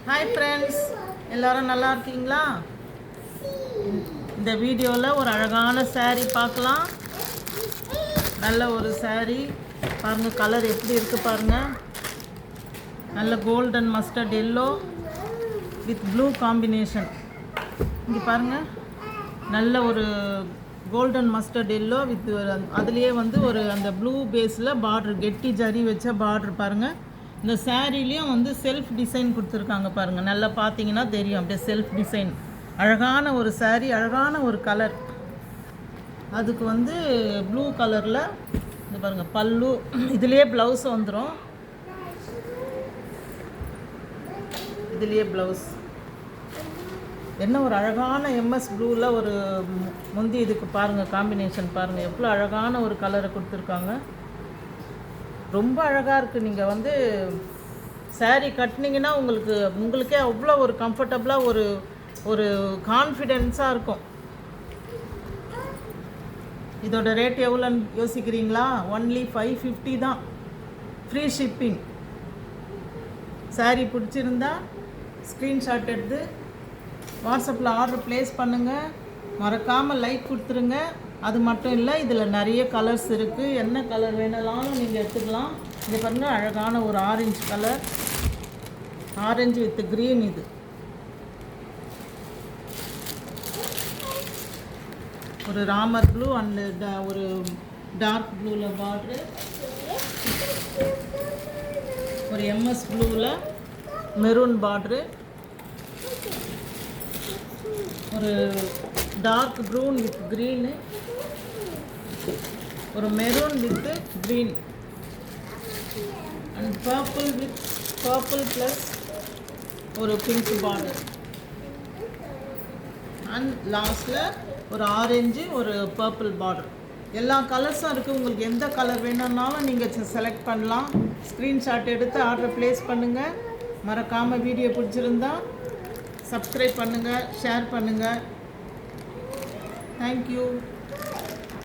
Hi friends, எல்லோரும் நல்லா இருக்கீங்களா? இந்த வீடியோவில் ஒரு அழகான saree பார்க்கலாம். நல்ல ஒரு saree பாருங்கள், கலர் எப்படி இருக்குது பாருங்கள். நல்ல golden mustard yellow with blue combination. இங்கே பாருங்கள், நல்ல ஒரு கோல்டன் மஸ்டர்ட் எல்லோ வித் அதுலேயே வந்து ஒரு அந்த ப்ளூ பேஸில் பார்டர், கெட்டி ஜரி வச்ச பார்டர் பாருங்கள். இந்த சாரீலேயும் வந்து செல்ஃப் டிசைன் கொடுத்துருக்காங்க பாருங்கள். நல்லா பார்த்தீங்கன்னா தெரியும், அப்படியே செல்ஃப் டிசைன். அழகான ஒரு saree, அழகான ஒரு கலர். அதுக்கு வந்து ப்ளூ கலரில் இது பாருங்கள் பல்லு, இதுலேயே ப்ளவுஸ் வந்துடும். இதுலேயே ப்ளவுஸ் என்ன ஒரு அழகான எம்எஸ் ப்ளூவில் ஒரு முந்தி இதுக்கு பாருங்கள், காம்பினேஷன் பாருங்கள், எவ்வளோ அழகான ஒரு கலரை கொடுத்துருக்காங்க. ரொம்ப அழகாக இருக்குது. நீங்கள் வந்து saree கட்டினீங்கன்னா உங்களுக்கே அவ்வளோ ஒரு கம்ஃபர்டபுளாக ஒரு கான்ஃபிடென்ஸாக இருக்கும். இதோட ரேட் எவ்வளோன்னு யோசிக்கிறீங்களா? ஒன்லி 550 தான், ஃப்ரீ ஷிப்பிங். saree பிடிச்சிருந்தா ஸ்க்ரீன்ஷாட் எடுத்து வாட்ஸ்அப்பில் ஆர்டர் ப்ளேஸ் பண்ணுங்கள். மறக்காமல் லைக் கொடுத்துருங்க. அது மட்டும் இல்லை, இதில் நிறைய கலர்ஸ் இருக்குது. என்ன கலர் வேணாலும் நீங்கள் எடுத்துக்கலாம். இங்கே பாருங்கள், அழகான ஒரு orange colour, orange with green. இது ஒரு ராமர் ப்ளூ அண்ட் ஒரு டார்க் ப்ளூவில் பார்டரு, ஒரு எம்எஸ் ப்ளூவில் மெரூன் பார்டரு, ஒரு டார்க் ப்ரௌன் வித் க்ரீனு, ஒரு maroon with green and purple plus ஒரு பிங்க் பார்டர் அண்ட் லாஸ்ட்டில் ஒரு ஆரஞ்சு ஒரு பர்பிள் பார்டர். எல்லா கலர்ஸும் இருக்குது. உங்களுக்கு எந்த கலர் வேணும்னாலும் நீங்கள் செலக்ட் பண்ணலாம். ஸ்க்ரீன்ஷாட் எடுத்து ஆர்டர் ப்ளேஸ் பண்ணுங்கள். மறக்காமல் வீடியோ பிடிச்சிருந்தா சப்ஸ்கிரைப் பண்ணுங்கள், ஷேர் பண்ணுங்கள். Thank you.